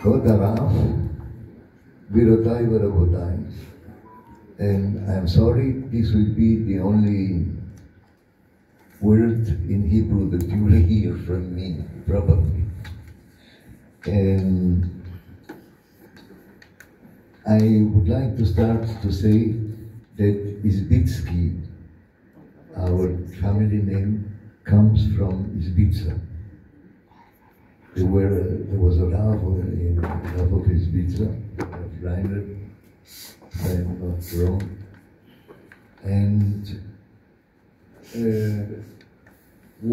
כבוד הרב, גבירותיי ורבותיי, and I'm sorry, this will be the only word in Hebrew that you will hear from me, probably. And I would like to start to say that Izbitsky, our family name, comes from Izbitza. There was a Rav of Izbitza, Rav Reiner, if I'm not wrong. And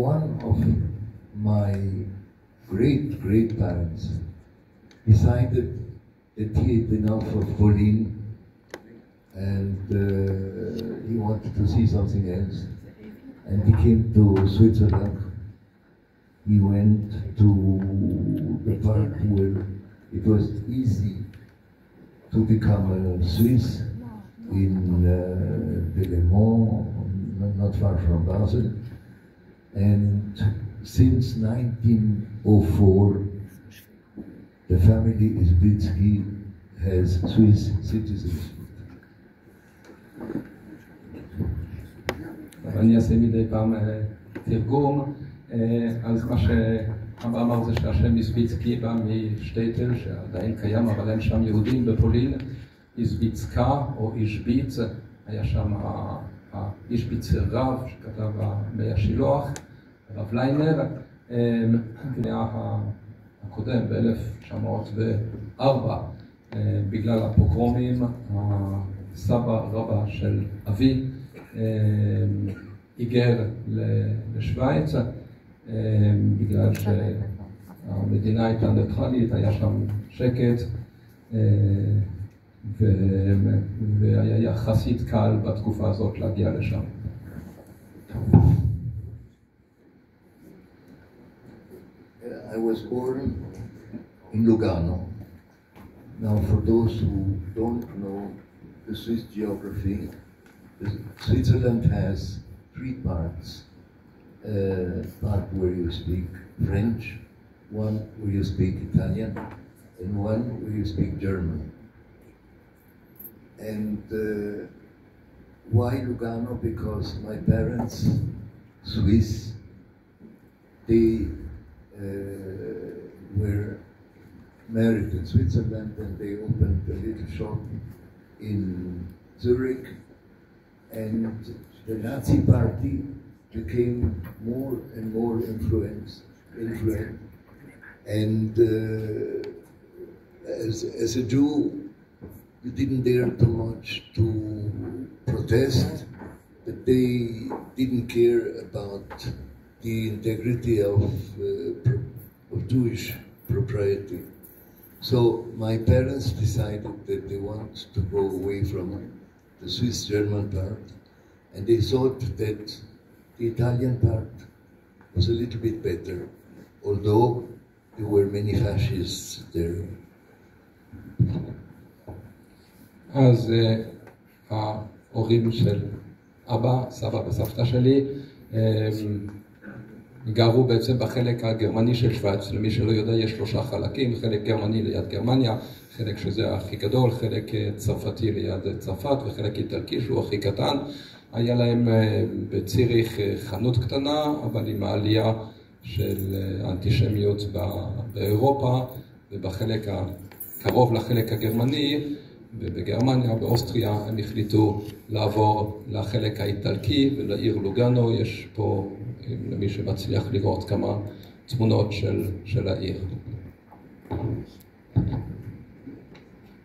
one of my great-parents decided that he had enough of Berlin and he wanted to see something else. And he came to Switzerland. He went to the part where it was easy to become a Swiss in Delémont, not far from Basel. And since 1904, the family Izbitsky has Swiss citizenship. אני אעשה מדי פעם תרגום, אז מה שאבא אמר זה שהשם איזביצקי בא משטייטל שעדיין קיים, אבל אין שם יהודים בפולין. איזביצקה או אישביץ, היה שם אישביץ רב שכתב במי השילוח, רב ליינר, במאה הקודם ב-1904, בגלל הפוגרומים, הסבא רבא של אבי היגר לשוויץ, בגלל שהמדינה הייתה ניטרלית, היה שם שקט, והיה יחסית קל בתקופה הזאת להגיע לשם. I was born in Lugano. Now, for those who don't know the Swiss geography, Switzerland has three parts. Part where you speak French, one where you speak Italian, and one where you speak German. And why Lugano? Because my parents, Swiss, they were married in Switzerland and they opened a little shop in Zurich, and the Nazi party became more and more influent. And as a Jew, you didn't dare too much to protest, but they didn't care about the integrity of Jewish propriety. So my parents decided that they want to go away from the Swiss-German part, and they thought that the Italian part was a little bit better, although there were many fascists there. אז ההורים של אבא, סבא וסבתא שלי, גרו בעצם בחלק הגרמני של שוויץ. למי שלא יודע, יש 3 חלקים, חלק גרמני ליד גרמניה, חלק שזה הכי גדול, חלק צרפתי ליד צרפת וחלק איטלקי שהוא הכי קטן. היה להם בציריך חנות קטנה, אבל עם העלייה של האנטישמיות באירופה, ובחלק הקרוב לחלק הגרמני, ובגרמניה, באוסטריה, הם החליטו לעבור לחלק האיטלקי ולעיר לוגאנו. יש פה, למי שמצליח לראות, כמה תמונות של העיר.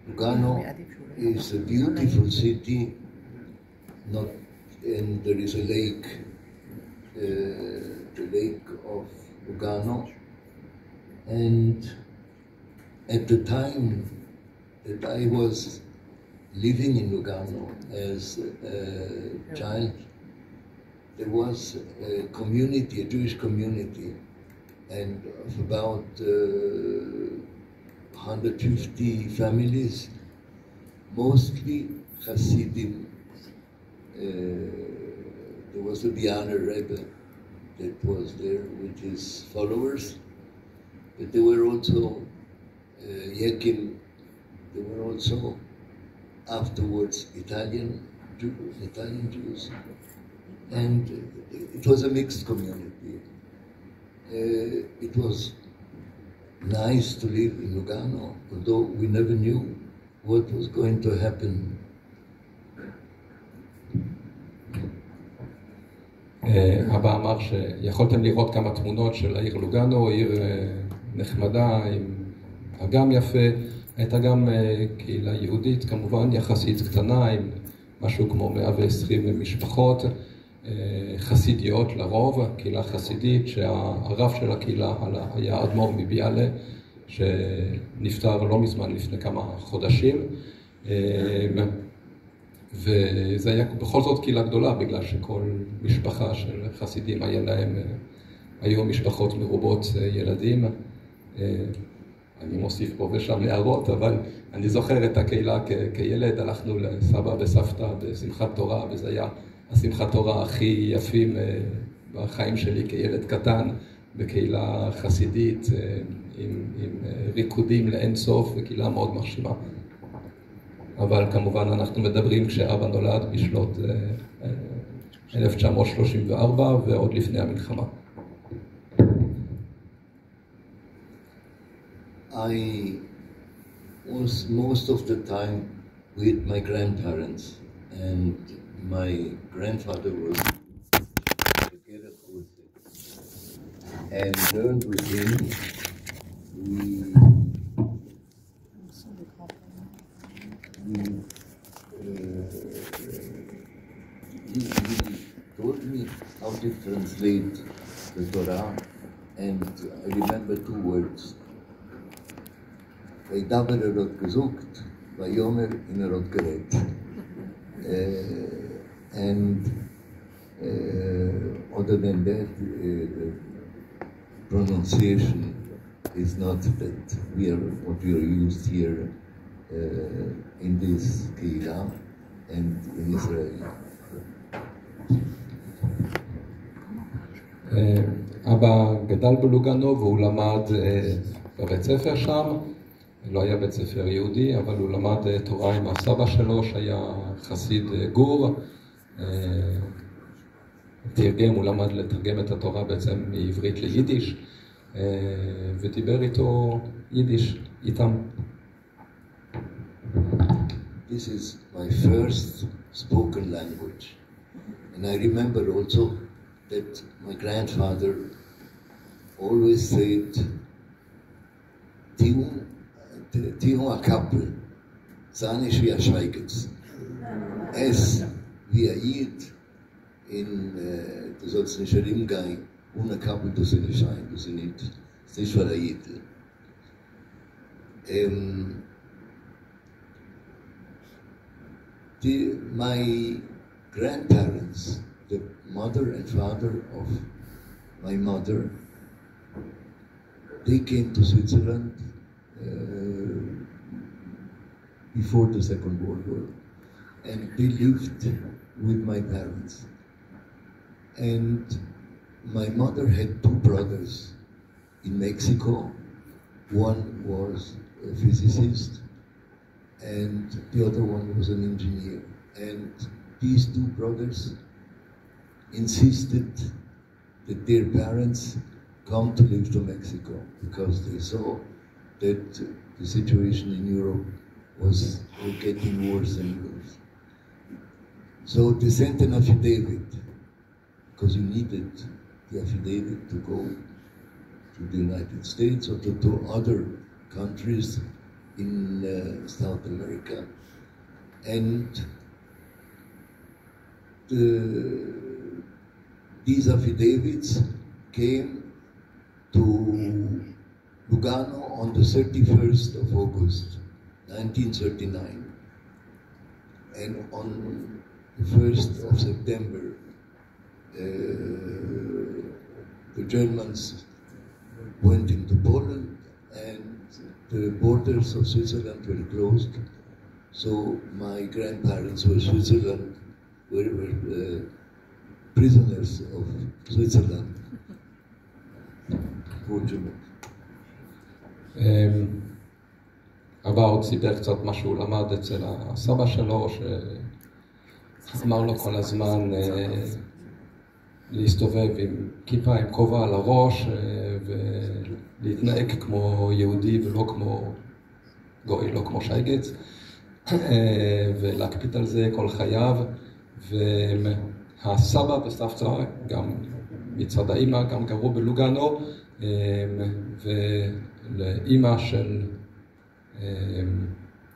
Lugano is a beautiful city, and there is a lake, the lake of Lugano, and at the time that I was living in Lugano as a child, there was a community, a Jewish community, and of about 150 families, mostly Hasidim. There was a Bianer Rebbe that was there with his followers, but there were also Yekim, there were also afterwards Italian Jews, and it was a mixed community. It was nice to live in Lugano, although we never knew what was going to happen. אבא אמר שיכולתם לראות כמה תמונות של העיר לוגאנו, עיר נחמדה עם אגם יפה, הייתה גם קהילה יהודית כמובן יחסית קטנה עם משהו כמו 120 משפחות, חסידיות לרוב, קהילה חסידית שהרב של הקהילה היה אדמו"ר מביאלה שנפטר לא מזמן לפני כמה חודשים, וזה היה בכל זאת קהילה גדולה בגלל שכל משפחה של חסידים היו משפחות מרובות ילדים. אני מוסיף פה ושם נערות, אבל אני זוכר את הקהילה כילד, הלכנו לסבא וסבתא בשמחת תורה, וזה היה השמחת תורה הכי יפים בחיים שלי כילד קטן, בקהילה חסידית עם ריקודים לאין סוף, וקהילה מאוד מרשימה. אבל כמובן אנחנו מדברים כשאבא נולד בשנות 1934 ועוד לפני המלחמה. I was most of the time with my grandparents, and my grandfather was together with him, and learned with him. He told me how to translate the Torah, and I remember two words. וידבר עוד גזוקת, ויאמר הנה עוד גרד. And other than that, the pronunciation is not that what we are used here in this Kehillah and in Israel. אבא גדל בלוגאנו והוא למד בבית ספר שם, לא היה בית ספר יהודי, אבל הוא למד תורה עם הסבא שלו שהיה חסיד גור, תרגם, הוא למד לתרגם את התורה בעצם מעברית ליידיש, ודיבר איתו יידיש, איתם. This is my first spoken language, and I remember also that my grandfather always said, Tihu a Kappel, Zanisch wie a Schweigets. Es wie a Jid, du sollst nicht herimgehen, ohne Kappel, du sie nicht ein, du sie nicht, das ist nicht für a Jid. My grandparents, the mother and father of my mother, they came to Switzerland before the Second World War, and they lived with my parents. And my mother had two brothers in Mexico. One was a physicist, and the other one was an engineer. And these two brothers insisted that their parents come to live to Mexico because they saw that the situation in Europe was getting worse and worse. So they sent an affidavit, because you needed the affidavit to go to the United States or to other countries in South America. And these affidavits came to Lugano on the 31st of August, 1939. And on the 1st of September, the Germans went into Poland and the borders of Switzerland were closed. So my grandparents were prisoners of Switzerland. אבא עוד סיפר קצת מה שהוא למד אצל הסבא שלו, שאמר לו כל הזמן להסתובב עם כיפה, עם כובע על הראש, ולהתנהג כמו יהודי ולא כמו גוי, לא כמו שייגץ, ולהקפיד על זה כל חייו. והסבא וסבתא, גם מצד האמא, גם גרו בלוגנו, ולאמא של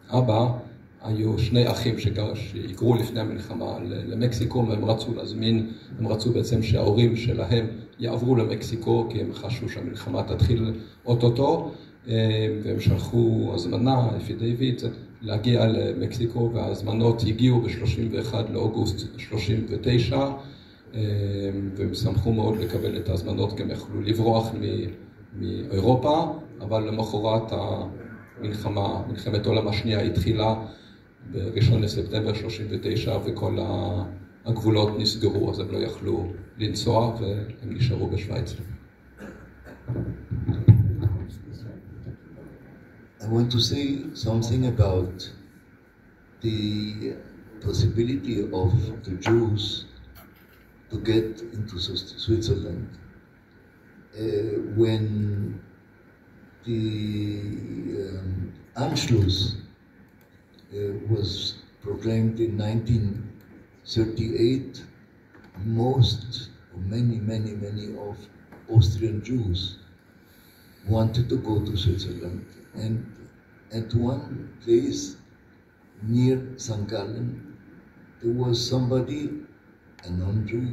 אבא היו שני אחים שהיגרו לפני המלחמה למקסיקו, והם רצו בעצם שההורים שלהם יעברו למקסיקו, כי הם חשו שהמלחמה תתחיל אוטוטו, והם שלחו הזמנה, אפידייוויט, להגיע למקסיקו, וההזמנות הגיעו ב-31 לאוגוסט 39, והם שמחו מאוד לקבל את ההזמנות, כי הם יכלו לברוח מאירופה, אבל למחרת מלחמת העולם השנייה התחילה ב-1 לספטמבר 39, וכל הגבולות נסגרו, אז הם לא יכלו לנסוע, והם נשארו בשוויץ. I want to say something about the possibility of the Jews to get into Switzerland. When the Anschluss was proclaimed in 1938, many of Austrian Jews wanted to go to Switzerland. And at one place near St. Gallen, there was somebody, a non-Jew,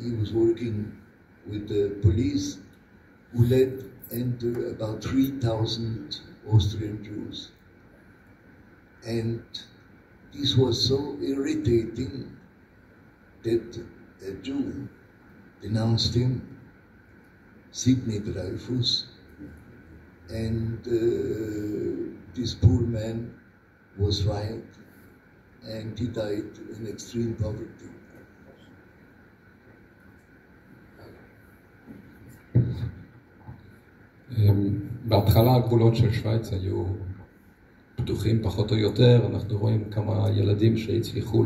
he was working with the police, who let enter about 3,000 Austrian Jews. And this was so irritating that a Jew denounced him, Sidney Dreyfus, and this poor man was fired, and he died in extreme poverty. בהתחלה הגבולות של שוויץ היו פתוחים פחות או יותר, אנחנו רואים כמה ילדים שהצליחו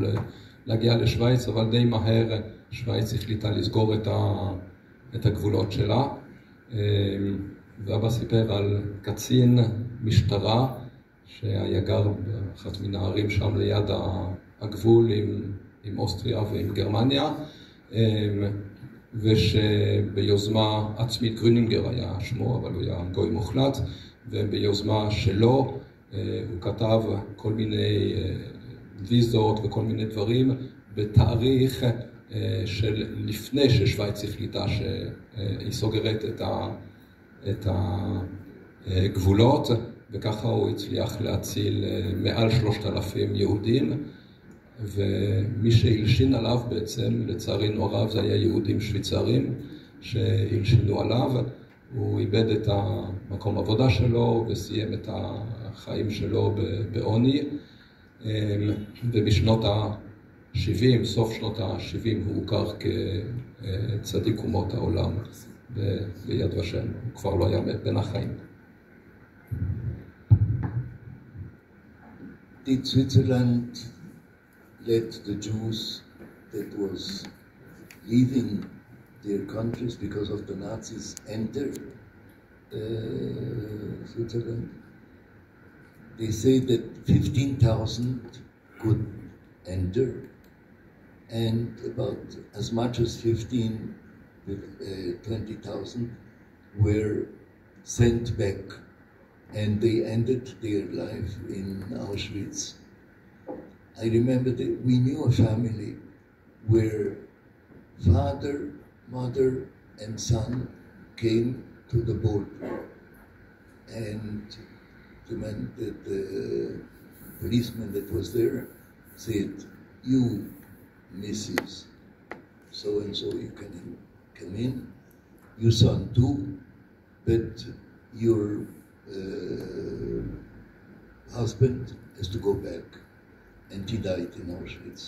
להגיע לשוויץ, אבל די מהר שוויץ החליטה לסגור את הגבולות שלה. ואבא סיפר על קצין משטרה שהיה גר באחת מן הערים שם ליד הגבול עם אוסטריה ועם גרמניה, ושביוזמה עצמית, גרינינגר היה שמו, אבל הוא היה גוי מוחלט, וביוזמה שלו הוא כתב כל מיני ויזות וכל מיני דברים בתאריך של לפני ששוויץ החליטה שהיא סוגרת את הגבולות, וככה הוא הצליח להציל מעל 3,000 יהודים, ומי שהלשין עליו בעצם, לצערנו הרב, זה היה יהודים שוויצרים שהלשינו עליו. הוא איבד את המקום עבודה שלו וסיים את החיים שלו בעוני, ובשנות ה-70, סוף שנות ה-70, הוא הוכר כצדיק אומות העולם ביד ושם. הוא כבר לא היה בין החיים. Did Switzerland let the Jews that was leaving their countries because of the Nazis enter Switzerland? They say that 15,000 could enter, and about as much as 20,000 were sent back, and they ended their life in Auschwitz. I remember that we knew a family where father, mother, and son came to the border, and the policeman that was there said, "You, Mrs. So-and-so, you can come in. Your son too, but your husband has to go back." And he died in Auschwitz.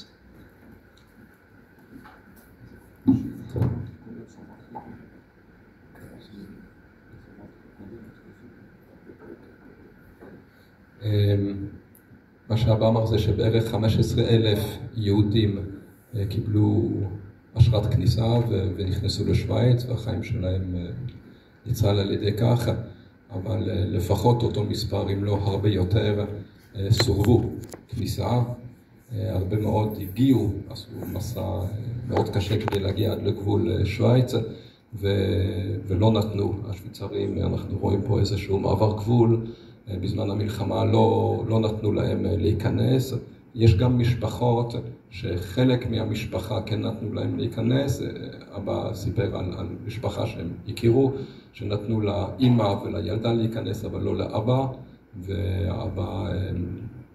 מה שאבא אמר זה שבערך 15,000 יהודים קיבלו אשרת כניסה ונכנסו לשוויץ, והחיים שלהם ניצל על ידי כך, אבל לפחות אותו מספר, אם לא הרבה יותר, סורבו כניסה. הרבה מאוד הגיעו, עשו מסע מאוד קשה כדי להגיע עד לגבול שוויץ, ולא נתנו. השוויצרים, אנחנו רואים פה איזשהו מעבר גבול, בזמן המלחמה לא נתנו להם להיכנס. יש גם משפחות שחלק מהמשפחה כן נתנו להם להיכנס. אבא סיפר על משפחה שהם הכירו, שנתנו לאמא ולילדה להיכנס, אבל לא לאבא, ואבא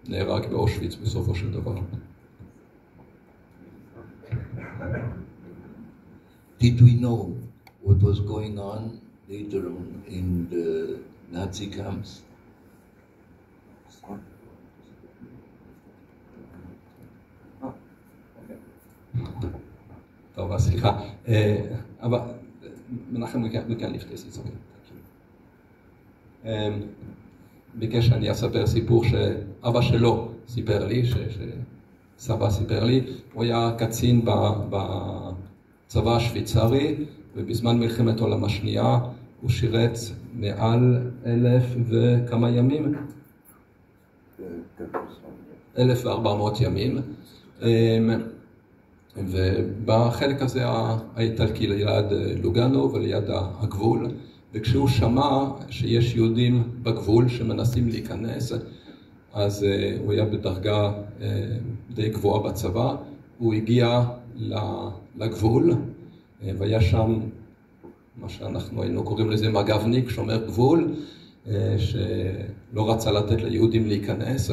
נהרג באושוויץ בסופו של דבר. Did we know what was going on later on in the Nazi camps? טוב, סליחה. אבל מנחם מכאן לפני סיסורים. ביקש שאני אספר סיפור שאבא שלו סיפר לי, שסבא סיפר לי. הוא היה קצין בצבא השוויצרי, ובזמן מלחמת העולם השנייה הוא שירת מעל 1,000 וכמה ימים? 1,400 ימים. ובחלק הזה האיטלקי ליד לוגאנו וליד הגבול, וכשהוא שמע שיש יהודים בגבול שמנסים להיכנס, אז הוא היה בדרגה די גבוהה בצבא. הוא הגיע לגבול, והיה שם מה שאנחנו היינו קוראים לזה מג"בניק, שומר גבול, שלא רצה לתת ליהודים להיכנס.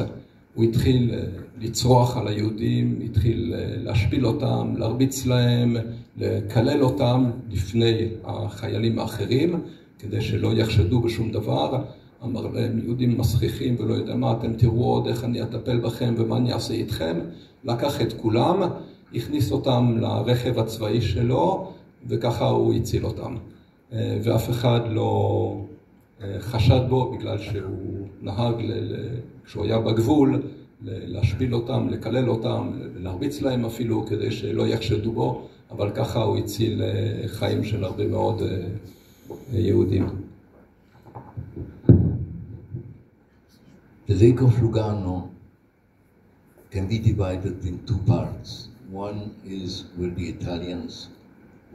הוא התחיל לצרוח על היהודים, התחיל להשפיל אותם, להרביץ להם, לקלל אותם לפני החיילים האחרים, כדי שלא יחשדו בשום דבר. אמר להם, יהודים מסכיחים ולא יודע מה, אתם תראו עוד איך אני אטפל בכם ומה אני אעשה איתכם. לקח את כולם, הכניס אותם לרכב הצבאי שלו, וככה הוא הציל אותם. ואף אחד לא חשד בו, בגלל שהוא נהג, כשהוא היה בגבול, להשפיל אותם, לקלל אותם, להרביץ להם אפילו, כדי שלא יחשדו בו, אבל ככה הוא הציל חיים של הרבה מאוד יהודים. The Lake of Lugano can be divided in two parts. One is where the Italians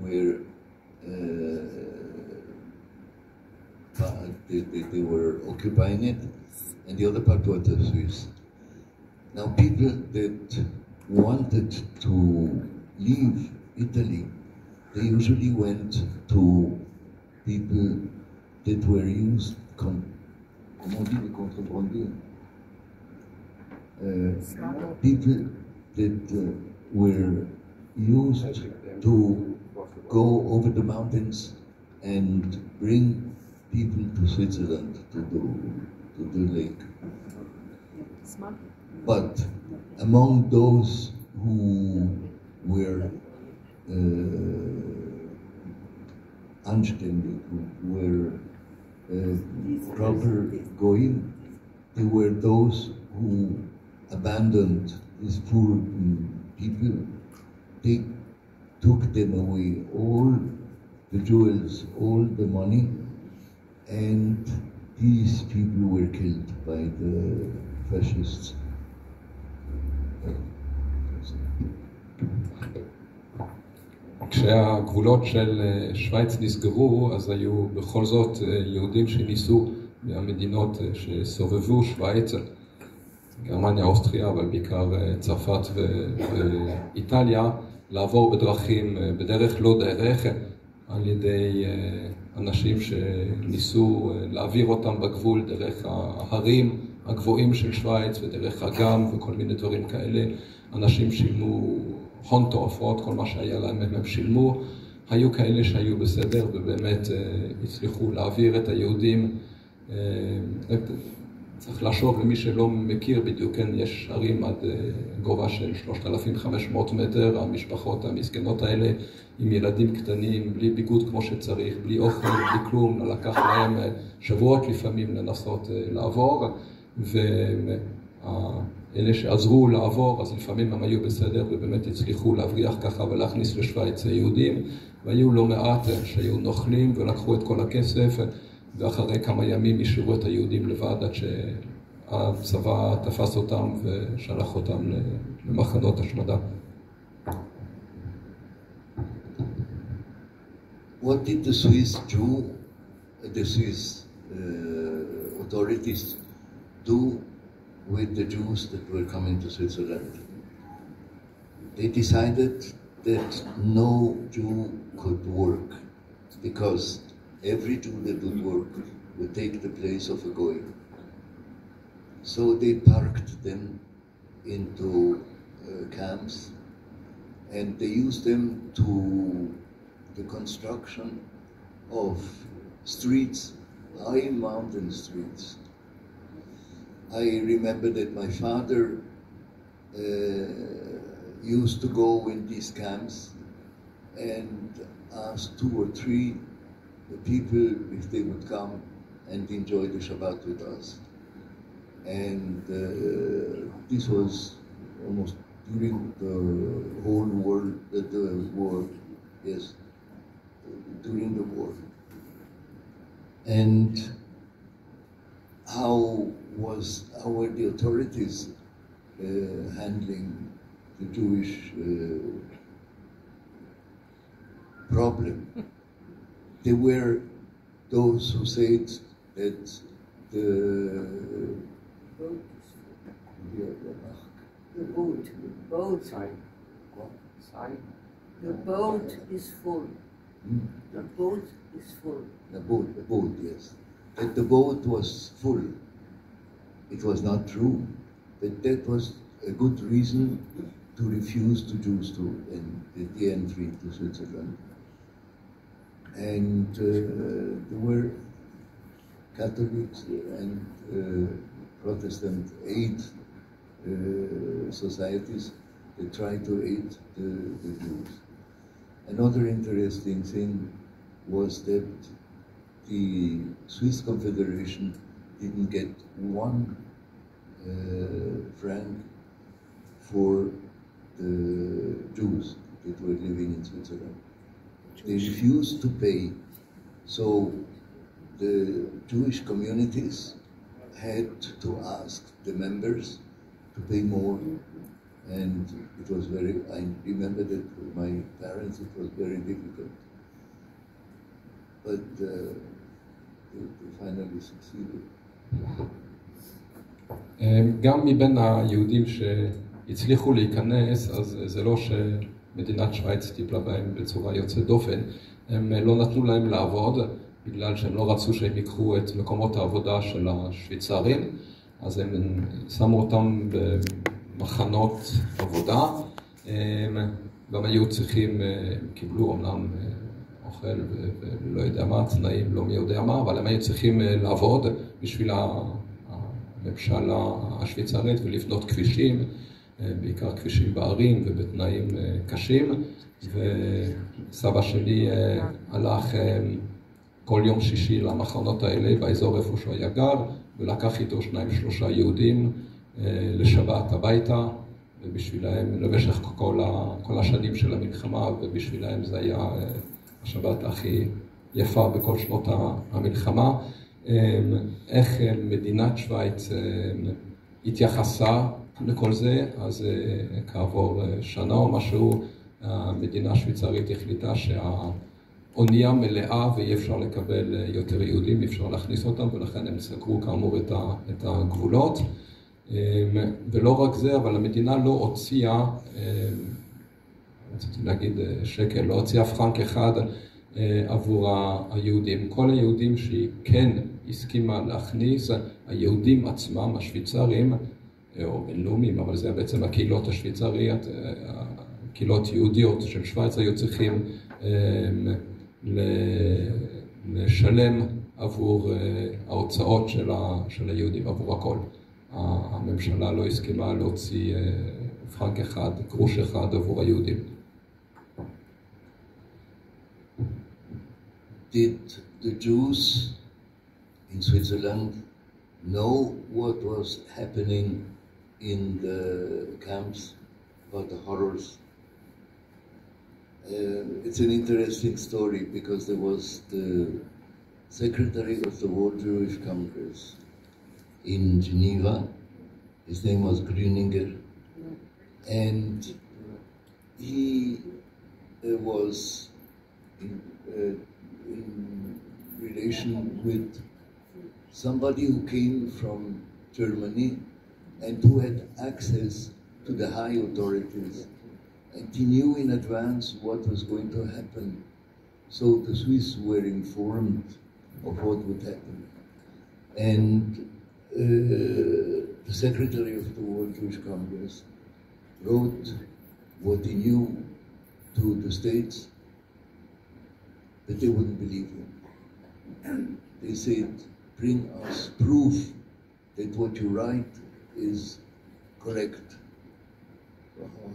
were they were occupying it, and the other part was the Swiss. Now people that wanted to leave Italy, they usually went to people that were used, comment on dit les contrebandiers? People that were used to go over the mountains and bring people to Switzerland, to the lake. But among those who were anständig, who were proper going, there were those who abandoned these poor people. They took them away, all the jewels, all the money, and these people were killed by the fascists. כשהגבולות של שוויץ נסגרו, אז היו בכל זאת יהודים שניסו מהמדינות שסובבו שוויץ, גרמניה, אוסטריה, אבל בעיקר צרפת ואיטליה, לעבור בדרכים, בדרך לא דרך, על ידי אנשים שניסו להעביר אותם בגבול דרך ההרים הגבוהים של שוויץ ודרך אגם וכל מיני דברים כאלה. אנשים שילמו הון תועפות, כל מה שהיה להם הם שילמו. היו כאלה שהיו בסדר ובאמת הצליחו להעביר את היהודים. צריך לחשוב למי שלא מכיר בדיוק, כן, יש ערים עד גובה של 3,500 מטר, המשפחות המסכנות האלה עם ילדים קטנים, בלי ביגוד כמו שצריך, בלי אוכל, בלי כלום, לקח להם שבועות לפעמים לנסות לעבור, אלה שעזרו לעבור, אז לפעמים הם היו בסדר ובאמת הצליחו להבריח ככה ולהכניס לשוויץ יהודים, והיו לא מעט שהיו נוכלים ולקחו את כל הכסף, ואחרי כמה ימים השאירו את היהודים לבד עד שהצבא תפס אותם ושלח אותם למחנות השמדה. What did the Swiss authorities do with the Jews that were coming to Switzerland? They decided that no Jew could work because every Jew that would work would take the place of a Goy. So they parked them into camps and they used them to the construction of streets, high mountain streets. I remember that my father used to go in these camps and ask 2 or 3 people if they would come and enjoy the Shabbat with us. And this was almost during the whole world, the war, yes, during the war. And how were the authorities handling the Jewish problem? There were those who said that the boat is full. The boat is full. The boat, yes. That the boat was full. It was not true. That was a good reason to refuse the Jews the entry to Switzerland. And there were Catholics and Protestant aid societies that tried to aid the Jews. Another interesting thing was that the Swiss Confederation didn't get 1 franc for the Jews that were living in Switzerland. They refused to pay, so the Jewish communities had to ask the members to pay more, and it was I remember that for my parents it was very difficult, but they finally succeeded. גם מבין היהודים שהצליחו להיכנס, אז זה לא שמדינת שוויץ טיפלה בהם בצורה יוצאת דופן, הם לא נתנו להם לעבוד בגלל שהם לא רצו שהם ייקחו את מקומות העבודה של השוויצרים, אז הם שמו אותם במחנות עבודה, גם היו צריכים, קיבלו אמנם אוכל ולא יודע מה, תנאים לא מי יודע מה, אבל הם היו צריכים לעבוד בשביל הממשלה השוויצרית ולבנות כבישים, בעיקר כבישים בערים ובתנאים קשים, וסבא שלי הלך כל יום שישי למחנות האלה באזור איפה שהוא היה גר, ולקח איתו 2-3 יהודים לשבת הביתה, ובשבילהם, למשך כל השנים של המלחמה, ובשבילהם זה היה השבת הכי יפה בכל שנות המלחמה. איך מדינת שוויץ התייחסה לכל זה, אז כעבור שנה או משהו, המדינה השוויצרית החליטה שהאונייה מלאה ואי אפשר לקבל יותר יהודים, אי אפשר להכניס אותם, ולכן הם סגרו כאמור את הגבולות. ולא רק זה, אבל המדינה לא הוציאה, רציתי להגיד שקל, לא הוציאה פרנק אחד עבור היהודים. כל היהודים שהיא כן הסכימה להכניס, היהודים עצמם, השוויצרים, או בינלאומיים, אבל זה בעצם הקהילות השוויצריות, הקהילות יהודיות של שוויץ היו צריכים לשלם עבור ההוצאות של היהודים, עבור הכל. הממשלה לא הסכימה להוציא פרנק אחד, גרוש אחד עבור היהודים. Did the Jews in Switzerland know what was happening in the camps, about the horrors. It's an interesting story because there was the secretary of the World Jewish Congress in Geneva. His name was Grüninger, and he was in relation with somebody who came from Germany and who had access to the high authorities. And he knew in advance what was going to happen. So the Swiss were informed of what would happen. And the secretary of the World Jewish Congress wrote what he knew to the States, but they wouldn't believe him. They said, bring us proof that what you write is correct.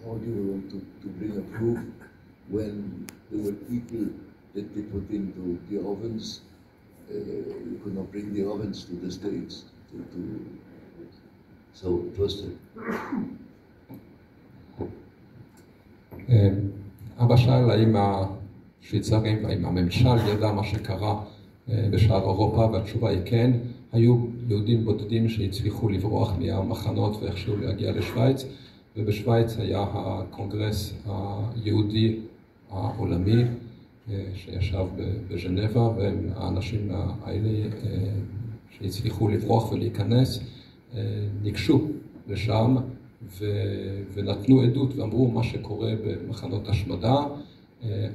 How do you want to bring a proof when there were people that they put into the ovens? You could not bring the ovens to the States. So it was אבא שאל האם השוויצרים והאם הממשל ידע מה שקרה בשאר אירופה, והתשובה היא כן. היו יהודים בודדים שהצליחו לברוח מהמחנות ואיכשהו להגיע לשוויץ, ובשוויץ היה הקונגרס היהודי העולמי שישב בז'נבה, והאנשים האלה שהצליחו לברוח ולהיכנס ניגשו לשם ונתנו עדות ואמרו מה שקורה במחנות השמדה.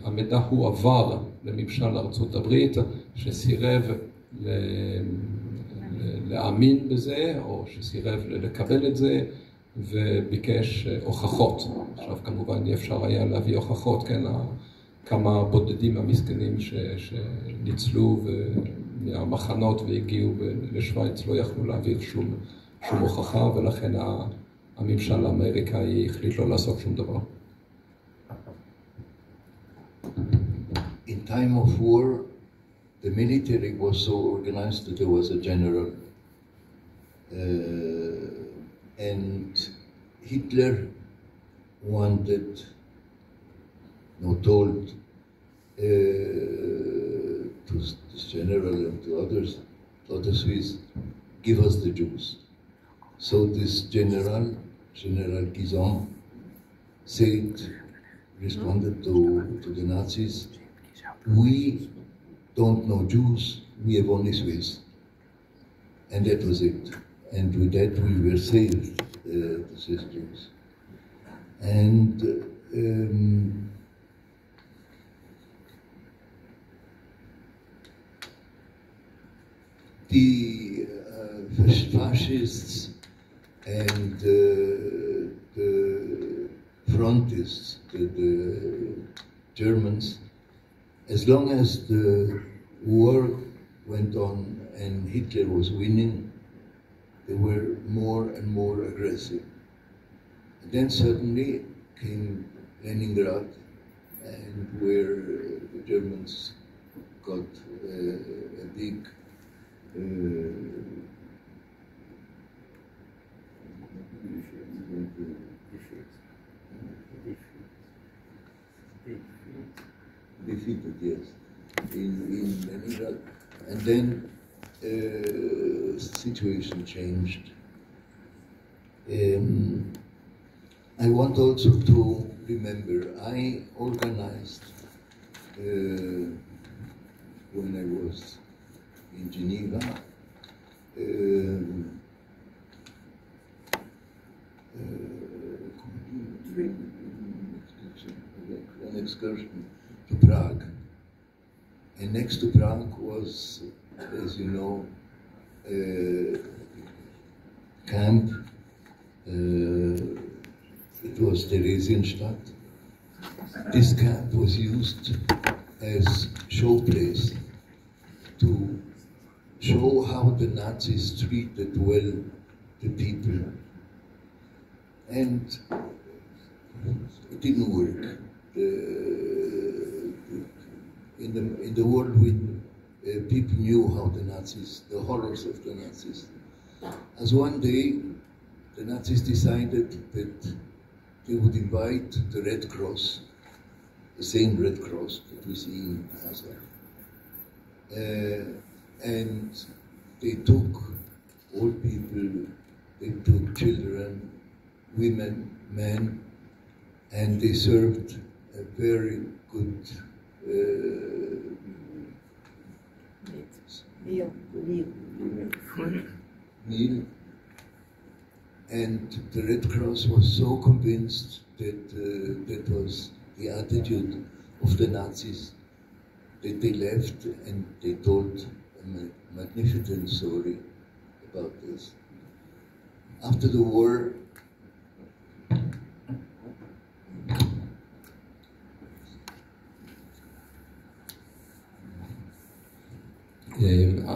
המידע הוא עבר לממשל ארצות הברית שסירב להאמין בזה או שסירב לקבל את זה וביקש הוכחות. עכשיו כמובן אי אפשר היה להביא הוכחות, כן, כמה בודדים המסכנים שניצלו מהמחנות והגיעו לשוויץ לא יכלו להעביר שום הוכחה, ולכן הממשל האמריקאי החליט לא לעשות שום דבר. In time of war, the military was so organized that there was a general. And Hitler wanted, told to this general and to others, to other Swiss, give us the Jews. So this General Guizon, responded to the Nazis, we don't know Jews, we have only Swiss. And that was it. And with that we were saved, the Swiss Jews. And the fascists and the frontists, the Germans, as long as the war went on and Hitler was winning, they were more and more aggressive. And then suddenly came Leningrad, and where the Germans got a big defeated, yes, in Leningrad, and then situation changed. I want also to remember, I organized when I was in Geneva an excursion to Prague. And next to Prague was, as you know, camp. It was Theresienstadt. This camp was used as showplace to show how the Nazis treated well the people. And it didn't work. In the world, people knew how the Nazis, the horrors of the Nazis. As one day, the Nazis decided that they would invite the Red Cross, the same Red Cross that we see in Gaza. And they took old people, they took children, women, men, and they served a very good meal. And the Red Cross was so convinced that that was the attitude of the Nazis that they left and they told a magnificent story about this. After the war,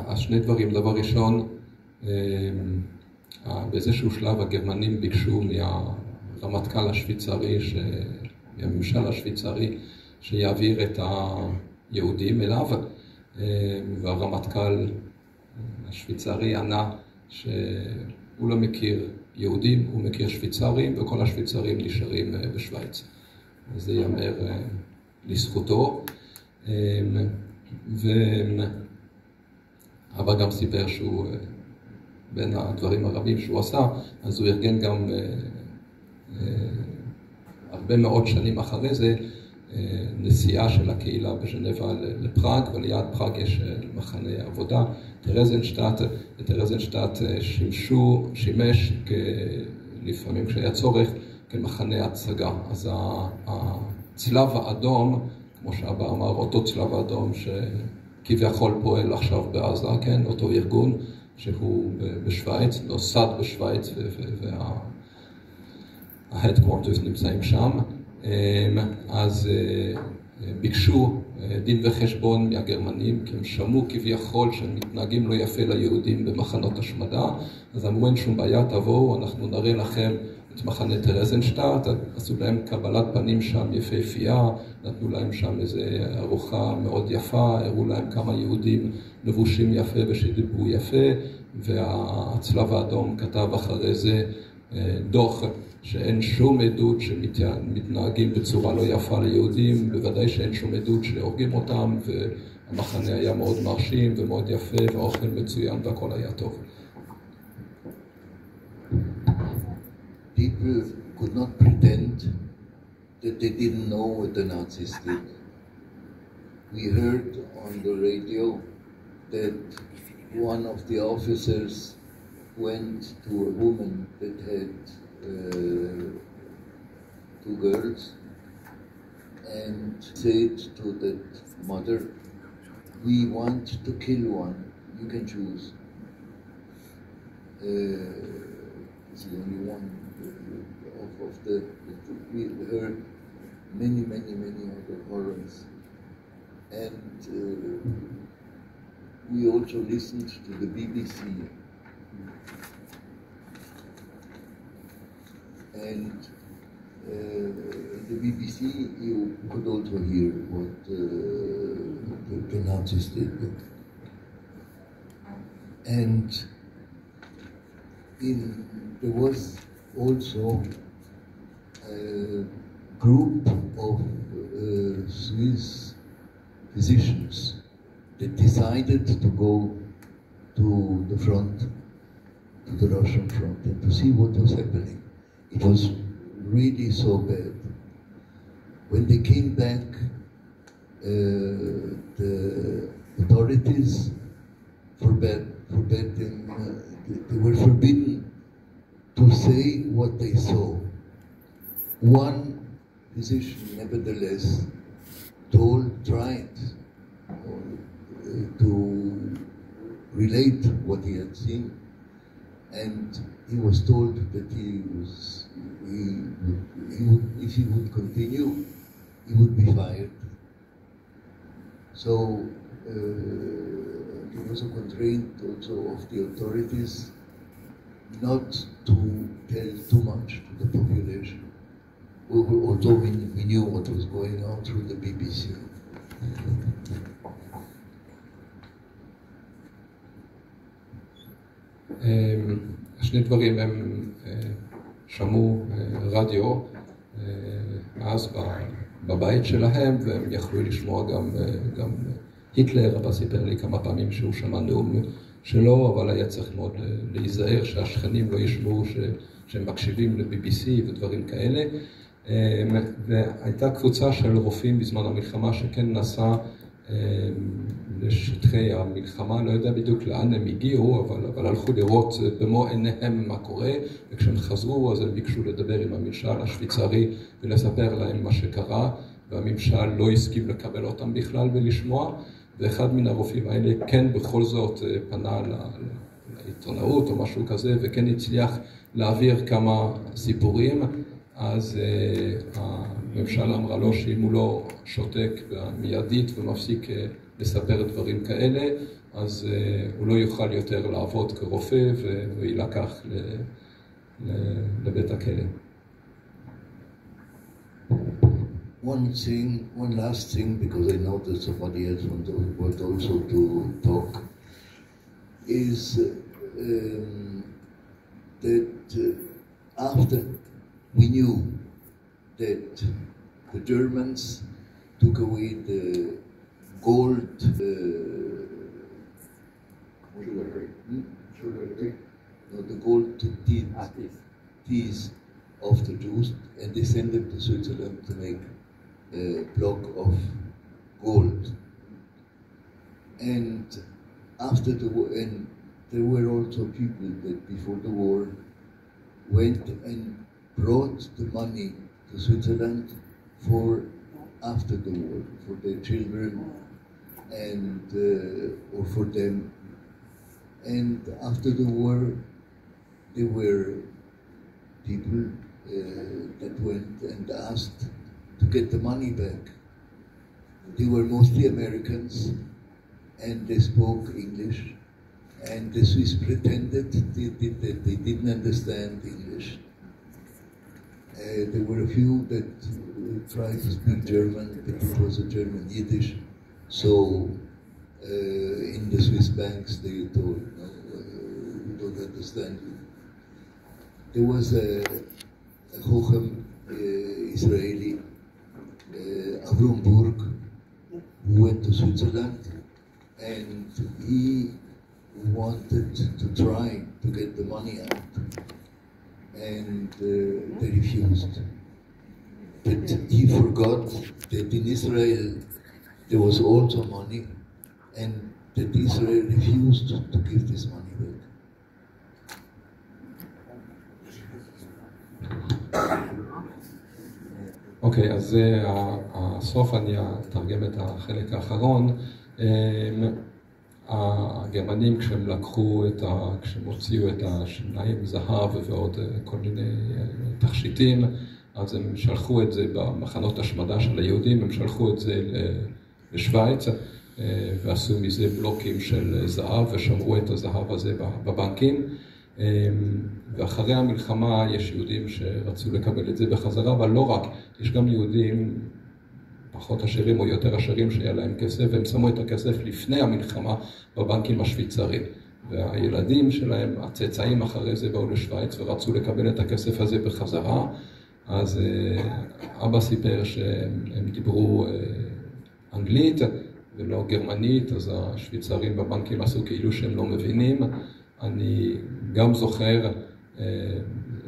אז שני דברים. דבר ראשון, באיזשהו שלב הגרמנים ביקשו מהרמטכ"ל השוויצרי, מהממשל השוויצרי, שיעביר את היהודים אליו, והרמטכ"ל השוויצרי ענה שהוא לא מכיר יהודים, הוא מכיר שוויצרים, וכל השוויצרים נשארים בשוויץ. אז זה ייאמר לזכותו. אבא גם סיפר שהוא, בין הדברים הרבים שהוא עשה, אז הוא ארגן גם הרבה מאוד שנים אחרי זה, נסיעה של הקהילה בז'נבה לפראג, וליד פראג יש מחנה עבודה. טרזנשטט שימש לפעמים כשהיה צורך כמחנה הצגה. אז הצלב האדום, כמו שאבא אמר, אותו צלב האדום שכביכול פועל עכשיו בעזה, כן? אותו ארגון שהוא בשוויץ, נוסד בשוויץ וההדקוורטרס נמצאים שם. אז ביקשו דין וחשבון מהגרמנים, כי הם שמעו כביכול שהם מתנהגים לא יפה ליהודים במחנות השמדה. אז אמרו, אין שום בעיה, תבואו, אנחנו נראה לכם את מחנה טרזנשטט. עשו להם קבלת פנים שם יפהפייה, נתנו להם שם איזו ארוחה מאוד יפה, הראו להם כמה יהודים לבושים יפה ושדיברו יפה, והצלב האדום כתב אחרי זה דוח שאין שום עדות שמתנהגים בצורה לא יפה ליהודים, בוודאי שאין שום עדות שהורגים אותם, והמחנה היה מאוד מרשים ומאוד יפה, והאוכל מצוין והכל היה טוב. People could not pretend that they didn't know what the Nazis did. We heard on the radio that one of the officers went to a woman that had two girls and said to that mother, we want to kill one, you can choose. It's the only one of the we heard many other horrors. And we also listened to the BBC. And the BBC, you could also hear what the Nazis did. And there was also a group of Swiss physicians that decided to go to the front, to the Russian front, and to see what was happening. It was really so bad. When they came back, the authorities forbade them, they were forbidden to say what they saw. One physician, nevertheless, tried to relate what he had seen, and he was told that if he would continue, he would be fired. So there was a constraint also of the authorities not to tell too much to the population, although we knew what was going on through the BBC. שני דברים, הם שמעו רדיו אז בבית שלהם, והם יכלו לשמוע גם היטלר, אבל סיפר לי כמה פעמים שהוא שמע נאום שלו, אבל היה צריך מאוד להיזהר שהשכנים לא ישמעו שהם מקשיבים ל-BBC ודברים כאלה. והייתה קבוצה של רופאים בזמן המלחמה שכן נסע לשטחי המלחמה, לא יודע בדיוק לאן הם הגיעו, אבל הלכו לראות במו עיניהם מה קורה, וכשהם חזרו אז הם ביקשו לדבר עם הממשל השוויצרי ולספר להם מה שקרה, והממשל לא הסכים לקבל אותם בכלל ולשמוע, ואחד מן הרופאים האלה כן בכל זאת פנה לעיתונאות או משהו כזה, וכן הצליח להעביר כמה סיפורים. אז הממשל אמרה לו שאם הוא לא שותק מיידית ומפסיק לספר דברים כאלה, אז הוא לא יוכל יותר לעבוד כרופא וילקח לבית הכלא. One last thing, because I know that somebody else wants also to talk, is that after we knew that the Germans took away the gold the gold teeth of the Jews, and they sent them to Switzerland to make a block of gold. And after the war, and there were also people that before the war went and brought the money to Switzerland for after the war, for their children and or for them. And after the war, there were people that went and asked to get the money back. They were mostly Americans, and they spoke English, and the Swiss pretended that they didn't understand English. There were a few that tried to speak German, but it was a German Yiddish. So in the Swiss banks they told, no, we don't understand you. There was a Chochem Israeli, Avram Burg, who went to Switzerland, and he wanted to try to get the money out, and they refused. But he forgot that in Israel there was also money, and that Israel refused to give this money back. אוקיי, אז זה הסוף, אני אתרגם את החלק האחרון. הגרמנים כשהם לקחו כשהם הוציאו את השיניים זהב ועוד כל מיני תכשיטים, אז הם שלחו את זה במחנות השמדה של היהודים, הם שלחו את זה לשוויץ ועשו מזה בלוקים של זהב ושמרו את הזהב הזה בבנקים. ואחרי המלחמה יש יהודים שרצו לקבל את זה בחזרה, אבל לא רק, יש גם יהודים פחות עשירים או יותר עשירים שהיה להם כסף, והם שמו את הכסף לפני המלחמה בבנקים השוויצרים. והילדים שלהם, הצאצאים אחרי זה באו לשוויץ ורצו לקבל את הכסף הזה בחזרה. אז אבא סיפר שהם דיברו אנגלית ולא גרמנית, אז השוויצרים בבנקים עשו כאילו שהם לא מבינים. אני גם זוכר,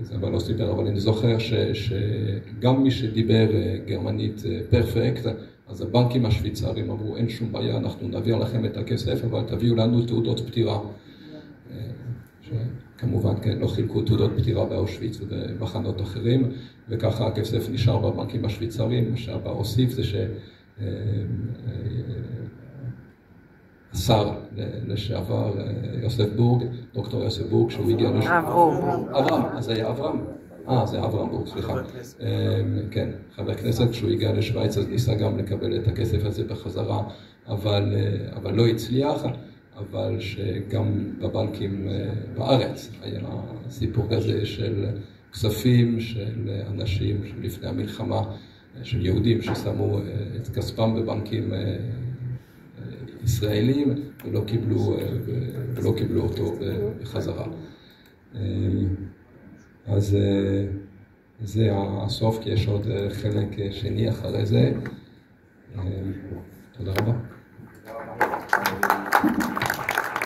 זה אבל לא סיפר, אבל אני זוכר שגם מי שדיבר גרמנית פרפקט, אז הבנקים השוויצרים אמרו, אין שום בעיה, אנחנו נעביר לכם את הכסף, אבל תביאו לנו תעודות פטירה. שכמובן, כן, לא חילקו תעודות פטירה באושוויץ ובמחנות אחרים, וככה הכסף נשאר בבנקים השוויצרים. מה שאבא הוסיף זה השר לשעבר יוסף בורג, דוקטור יוסף בורג, שהוא הגיע אברהם, אז היה אברהם. זה אברהם בורג, סליחה. כן, חבר כנסת, כשהוא הגיע לשוויץ, אז ניסה גם לקבל את הכסף הזה בחזרה, אבל לא הצליח, אבל שגם בבנקים בארץ היה סיפור כזה של כספים של אנשים שלפני המלחמה, של יהודים ששמו את כספם בבנקים ישראלים ולא קיבלו אותו בחזרה. אז זה הסוף, כי יש עוד חלק שני אחרי זה. תודה רבה.